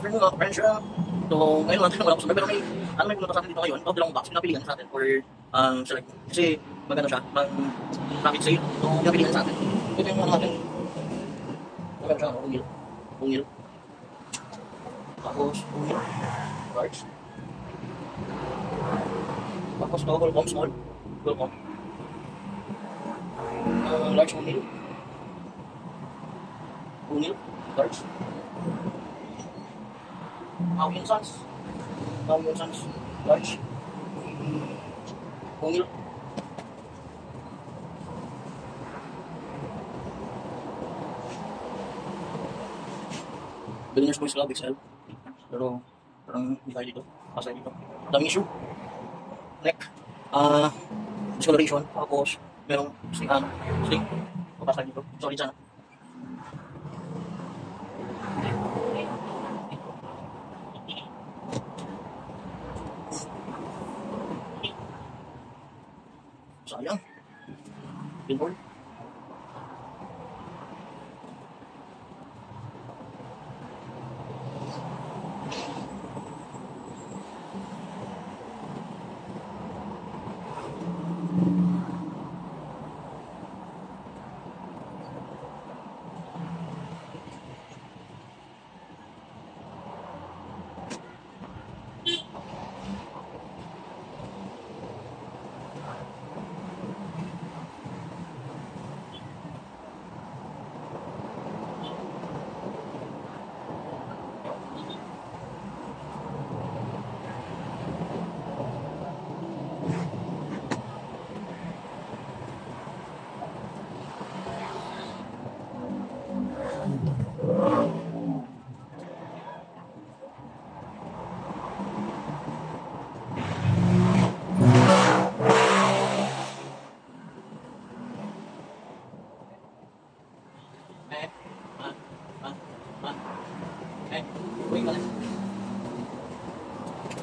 afternoon mga friends. So, ngayon natin wala ko sa pero may pumunta sa atin dito ngayon, dalawang box, pinapilihan sa atin for select. Kasi magano siya, traffic sale. So, pinapilihan sa atin. Ito yung natin. Magano siya, ungil. Tapos, ungil. Large. Tapos, double comb, small. Double comb. Large ungil. Ungil. Large. Wilsons. Wilsons. Large. Ungil. Billionaires Boys Club XL. Pero parang hindi tayo dito. Pasay dito. Daming issue. Neck. Discoloration. Tapos merong sling. Papasay dito. Sorry dyan. Sayang. Billboard.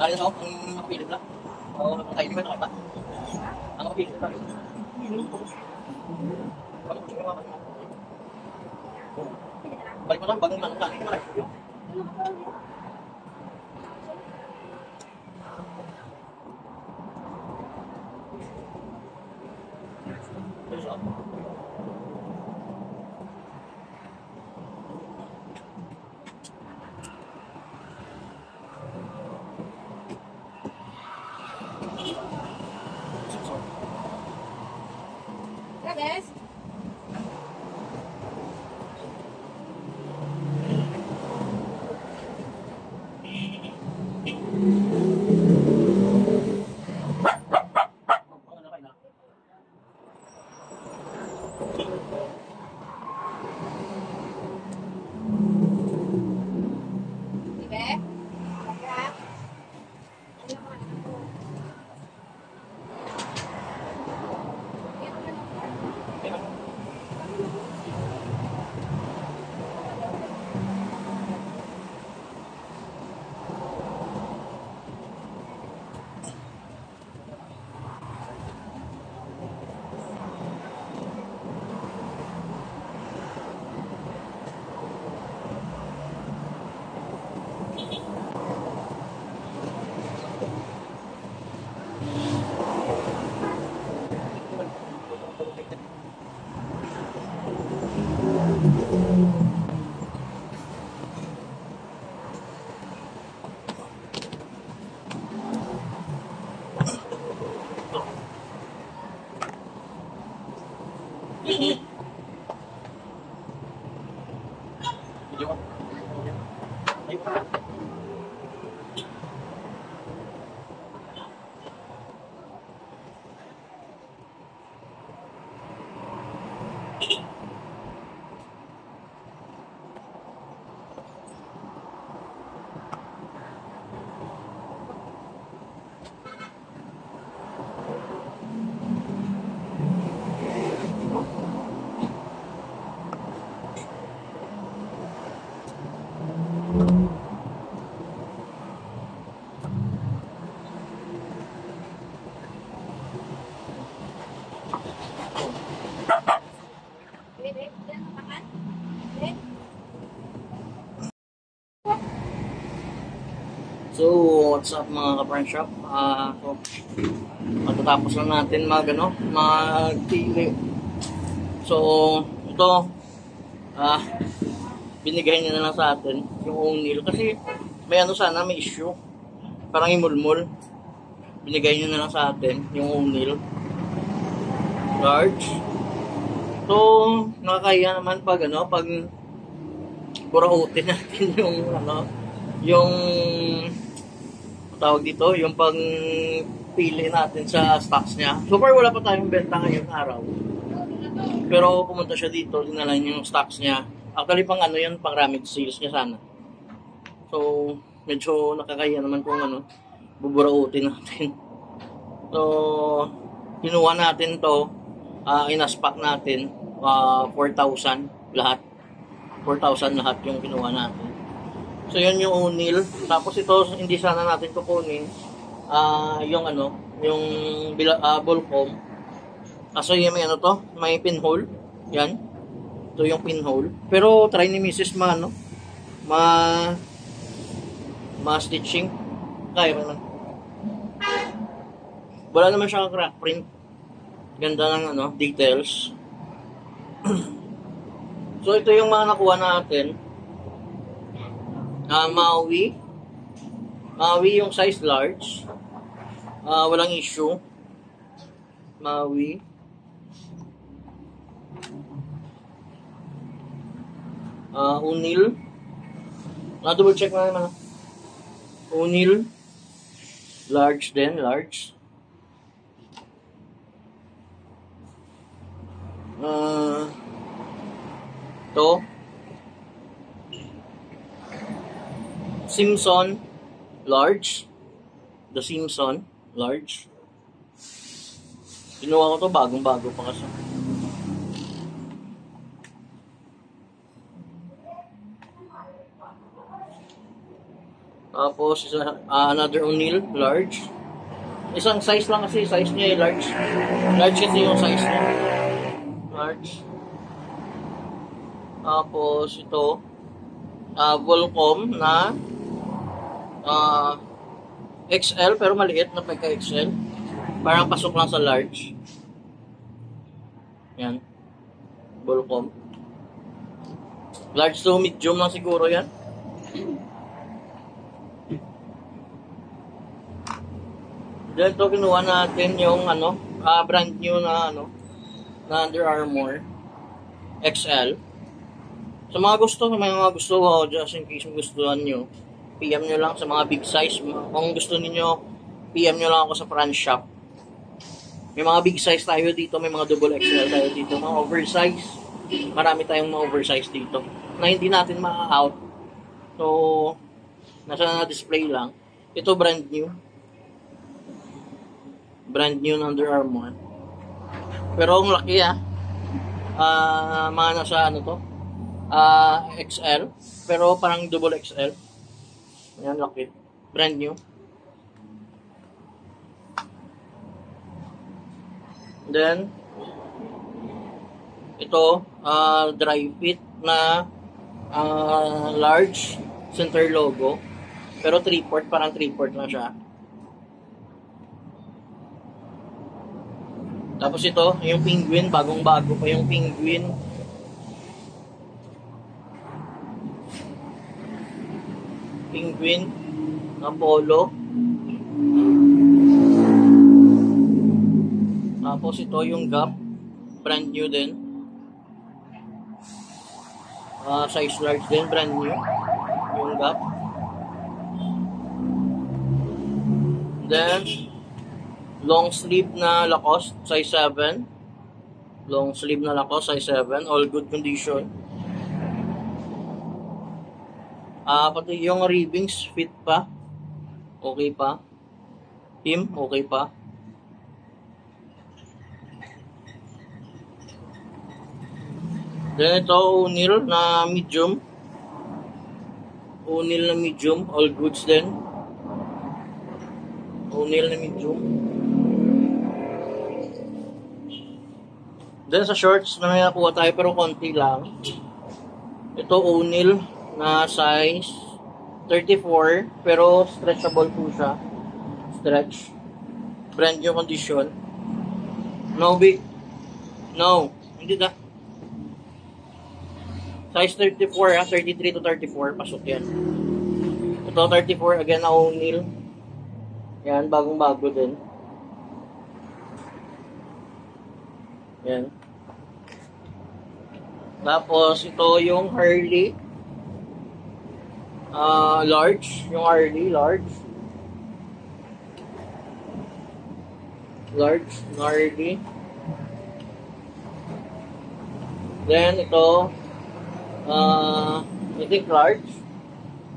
Dahil sa ang makapilit lang. O, nagpang-timing ba ito kaya? Ang makapilit lang. Balik mo lang, bagong lang. Hindi mo lang. Yes. So, what's up mga ka-friend shop? So, matatapos lang natin magpili. So, ito, binigay niya na lang sa atin yung O'Neal kasi may may issue. Parang imulmul. Binigay niya na lang sa atin yung O'Neal large. So, nakakaya naman pag burautin natin yung tawag dito, yung pang pili natin sa stocks niya. So far wala pa tayong benta ngayong araw. Pero pumunta siya dito, dinala niya yung stocks niya. Actually pang yun, pang ramid sales niya sana. So medyo nakakaya naman kung buburautin natin. So kinuha natin to, inaspack natin 4,000 lahat. 4,000 lahat yung kinuha natin. So yun yung O'Neal. Tapos ito hindi sana natin kukunin yung Volcom. Kaso yung may pinhole. Yan. Ito yung pinhole. Pero try ni Mrs. ma-stitching. Kaya naman. Wala naman siya crack print. Ganda ng details. So ito yung mga nakuha natin. Maui yung size large, walang issue. Maui O'Neal, double check na naman. O'Neal large din, large. To Simpson large. The Simpson large. Kinuha ko to bagong-bago pa kasi. Tapos another O'Neal large. Isang size lang kasi, size niya large. Large kasi yung size niya. Large. Tapos ito Volcom na XL pero maliit na pagka-XL. Parang pasok lang sa large. Yan. Volcom. Large to medium lang siguro yan. Then ito kinuha natin yung brand new na Under Armour XL. Sa mga gusto, just in case gustuhan nyo, PM nyo lang sa mga big size. Kung gusto niyo PM nyo lang ako sa front shop. May mga big size tayo dito, may mga double XL tayo dito, mga oversize. Marami tayong mga oversize dito na hindi natin ma-out. So, nasa na-display lang. Ito brand new. Brand new na Under Armour. Pero ang laki mga nasa XL, pero parang double XL. Ayan, laki. Brand new. Then, ito, dry fit na large center logo. Pero 3-port, parang 3-port lang siya. Tapos ito, yung Penguin, bagong-bago pa yung Penguin. Penguin na polo. Tapos ito yung Gap, brand new din. Size large din, brand new yung Gap. Then long sleeve na Lacoste, size 7. Long sleeve na Lacoste, size 7, all good condition. Pati yung ribbings fit pa. Okay pa. Team, okay pa. Then ito, O'Neal na medium. O'Neal na medium, all goods din. O'Neal na medium. Then sa shorts na may nakuha tayo pero konti lang. Ito O'Neal na size 34, pero stretchable po siya. Stretch. Brand new condition. No big. No. Hindi na. Size 34 ha. 33 to 34. Pasok yan. Ito 34. Again, na O'Neill. Yan. Bagong bago din. Yan. Tapos, ito yung Harley. Large. Yung Harley, large. Large, Harley. Then, ito, I think large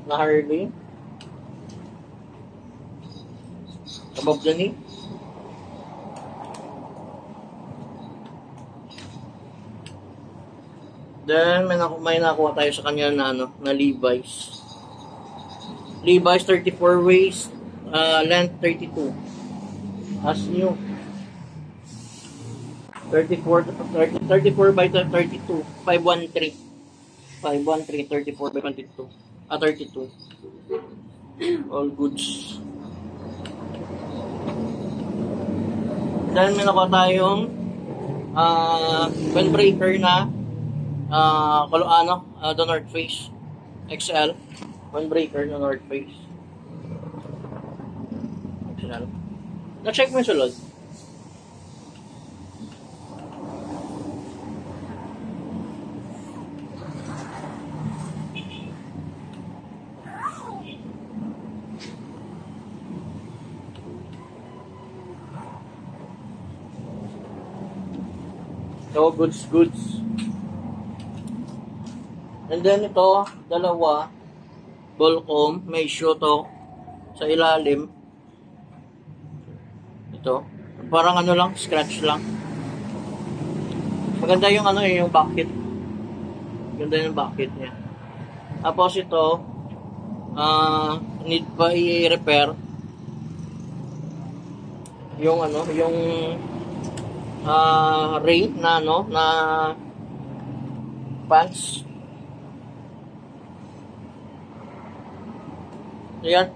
na Harley. Above the knee. Then, may nakuha tayo sa kanya na, na Levi's. Levi's 34 waist, length 32. As new. 34 by 32. 513. 513, 34 by 22. 32. All goods. Then, may nakuha tayong windbreaker na the North Face XL. Windbreaker na North Face XL. Na-check mo yung sulod. So, goods. And then ito, dalawa, Volcom, may shoe to sa ilalim. Ito, parang lang, scratch lang. Maganda yung yung bucket. Maganda yung bucket niya. Tapos ito, need pa i-repair yung yung ray na na pants. Ayan.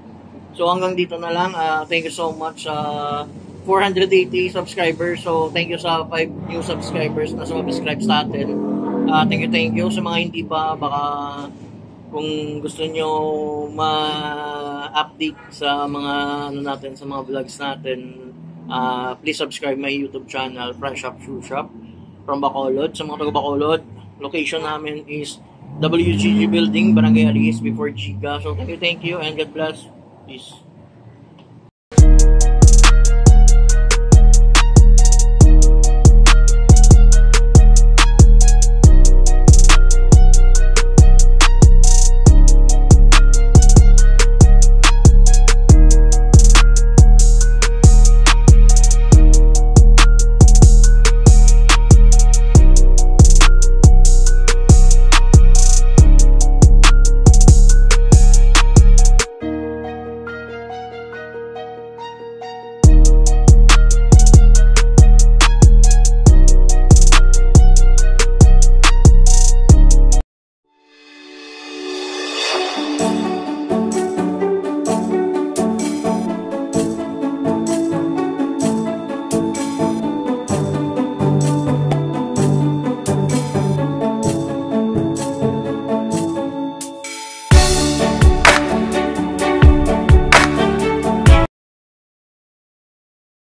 So hanggang dito na lang. Thank you so much. 480 subscribers. So thank you sa 5 new subscribers na subscribe sa atin. Thank you sa mga hindi pa. Baka kung gusto nyo ma-update sa mga natin, sa mga vlogs natin, please subscribe my YouTube channel, Fresh Shop Shoe Shop from Bacolod. Sa mga taga Bacolod, location namin is WGG Building, Barangay Alice, before Giga. So thank you, and God bless. Peace.